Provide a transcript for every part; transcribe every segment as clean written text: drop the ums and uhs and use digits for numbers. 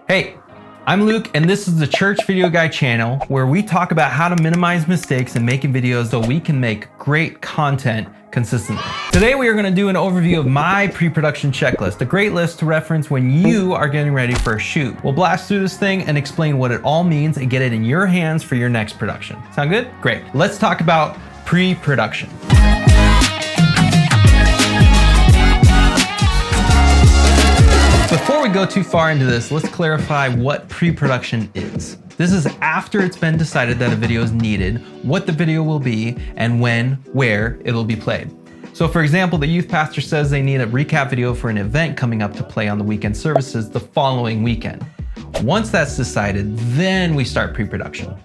Hey, I'm Luke, and this is the Church Video Guy channel where we talk about how to minimize mistakes in making videos so we can make great content consistently. Today we are going to do an overview of my pre-production checklist, a great list to reference when you are getting ready for a shoot. We'll blast through this thing and explain what it all means and get it in your hands for your next production. Sound good? Great. Let's talk about pre-production. Before we go too far into this, let's clarify what pre-production is. This is after it's been decided that a video is needed, what the video will be, and when, where it'll be played. So for example, the youth pastor says they need a recap video for an event coming up to play on the weekend services the following weekend. Once that's decided, then we start pre-production.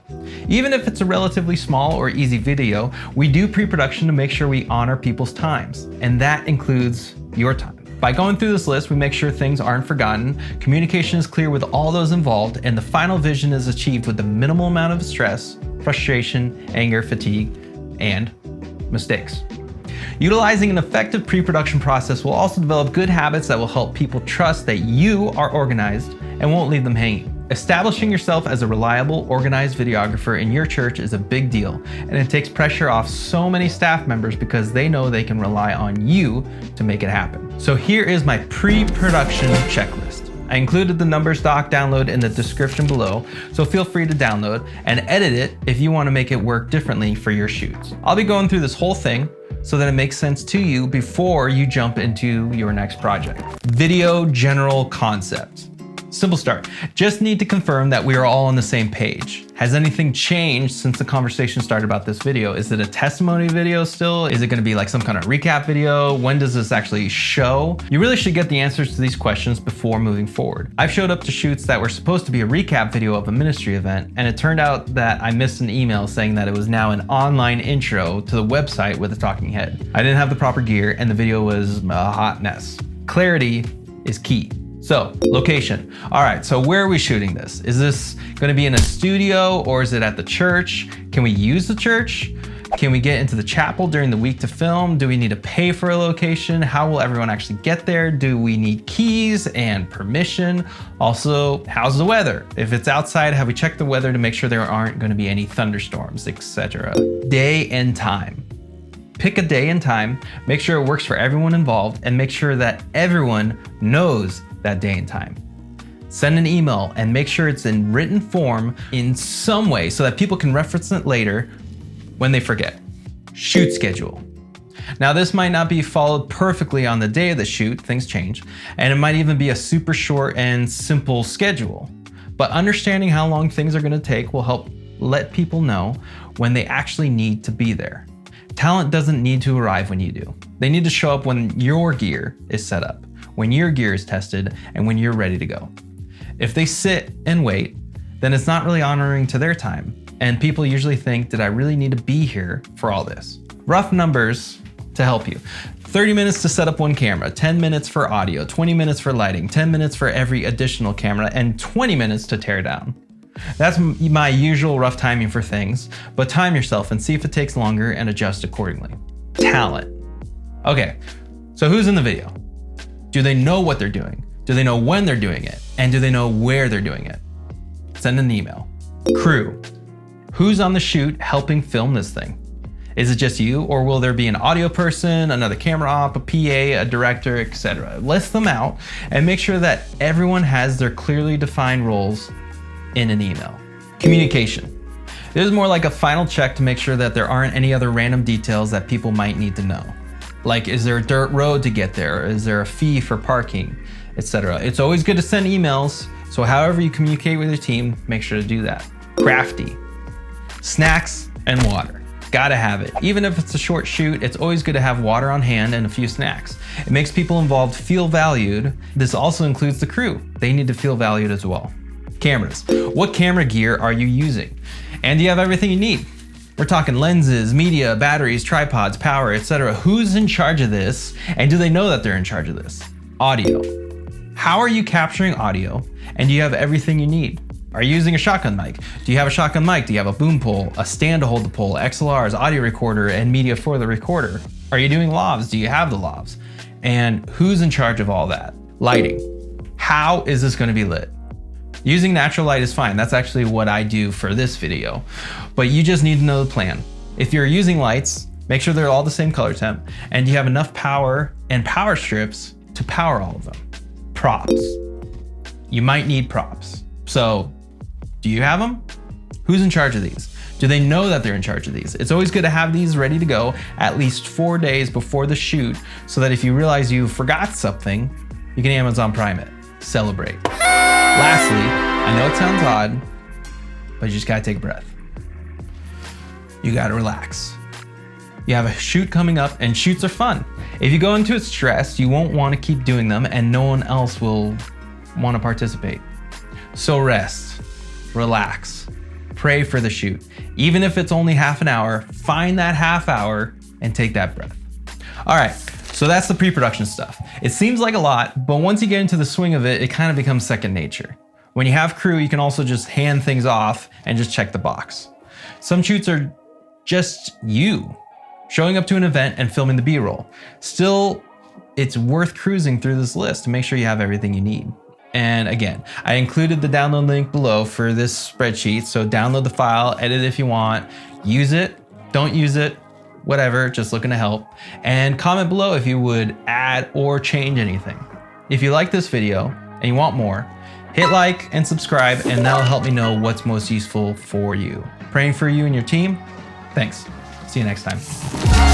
Even if it's a relatively small or easy video, we do pre-production to make sure we honor people's times, and that includes your time. By going through this list, we make sure things aren't forgotten, communication is clear with all those involved, and the final vision is achieved with the minimal amount of stress, frustration, anger, fatigue, and mistakes. Utilizing an effective pre-production process will also develop good habits that will help people trust that you are organized and won't leave them hanging. Establishing yourself as a reliable, organized videographer in your church is a big deal, and it takes pressure off so many staff members because they know they can rely on you to make it happen. So here is my pre-production checklist. I included the numbers doc download in the description below, so feel free to download and edit it if you want to make it work differently for your shoots. I'll be going through this whole thing so that it makes sense to you before you jump into your next project. Video general concept. Simple start. Just need to confirm that we are all on the same page. Has anything changed since the conversation started about this video? Is it a testimony video still? Is it going to be like some kind of recap video? When does this actually show? You really should get the answers to these questions before moving forward. I've showed up to shoots that were supposed to be a recap video of a ministry event, and it turned out that I missed an email saying that it was now an online intro to the website with a talking head. I didn't have the proper gear, and the video was a hot mess. Clarity is key. So, location. All right, so where are we shooting this? Is this gonna be in a studio or is it at the church? Can we use the church? Can we get into the chapel during the week to film? Do we need to pay for a location? How will everyone actually get there? Do we need keys and permission? Also, how's the weather? If it's outside, have we checked the weather to make sure there aren't gonna be any thunderstorms, etc. Day and time. Pick a day and time, make sure it works for everyone involved, and make sure that everyone knows that day and time. Send an email and make sure it's in written form in some way so that people can reference it later when they forget. Shoot schedule. Now this might not be followed perfectly on the day of the shoot, things change, and it might even be a super short and simple schedule. But understanding how long things are gonna take will help let people know when they actually need to be there. Talent doesn't need to arrive when you do. They need to show up when your gear is set up, when your gear is tested, and when you're ready to go. If they sit and wait, then it's not really honoring to their time. And people usually think, did I really need to be here for all this? Rough numbers to help you. 30 minutes to set up one camera, 10 minutes for audio, 20 minutes for lighting, 10 minutes for every additional camera, and 20 minutes to tear down. That's my usual rough timing for things, but time yourself and see if it takes longer and adjust accordingly. Talent. Okay, so who's in the video? Do they know what they're doing? Do they know when they're doing it? And do they know where they're doing it? Send an email. Crew. Who's on the shoot helping film this thing? Is it just you, or will there be an audio person, another camera op, a PA, a director, etc.? List them out and make sure that everyone has their clearly defined roles in an email. Communication. This is more like a final check to make sure that there aren't any other random details that people might need to know. Like, is there a dirt road to get there? Is there a fee for parking, etc.? It's always good to send emails, so however you communicate with your team, make sure to do that. Crafty. Snacks and water. Gotta have it. Even if it's a short shoot, it's always good to have water on hand and a few snacks. It makes people involved feel valued. This also includes the crew. They need to feel valued as well. Cameras. What camera gear are you using? And do you have everything you need? We're talking lenses, media, batteries, tripods, power, etc. Who's in charge of this? And do they know that they're in charge of this? Audio. How are you capturing audio? And do you have everything you need? Are you using a shotgun mic? Do you have a shotgun mic? Do you have a boom pole, a stand to hold the pole, XLRs, audio recorder, and media for the recorder? Are you doing lavs? Do you have the lavs? And who's in charge of all that? Lighting. How is this going to be lit? Using natural light is fine. That's actually what I do for this video. But you just need to know the plan. If you're using lights, make sure they're all the same color temp and you have enough power and power strips to power all of them. Props. You might need props. So, do you have them? Who's in charge of these? Do they know that they're in charge of these? It's always good to have these ready to go at least 4 days before the shoot so that if you realize you forgot something, you can Amazon Prime it. Celebrate. Lastly, I know it sounds odd, but you just gotta take a breath. You gotta relax. You have a shoot coming up and shoots are fun. If you go into it stressed, you won't want to keep doing them and no one else will want to participate. So rest, relax, pray for the shoot. Even if it's only half an hour, find that half hour and take that breath. All right, so that's the pre-production stuff. It seems like a lot, but once you get into the swing of it, it kind of becomes second nature. When you have crew, you can also just hand things off and just check the box. Some shoots are just you showing up to an event and filming the B-roll. Still, it's worth cruising through this list to make sure you have everything you need. And again, I included the download link below for this spreadsheet, so download the file, edit it if you want, use it, don't use it, whatever, just looking to help. And comment below if you would add or change anything. If you like this video and you want more, hit like and subscribe, and that'll help me know what's most useful for you. Praying for you and your team. Thanks. See you next time.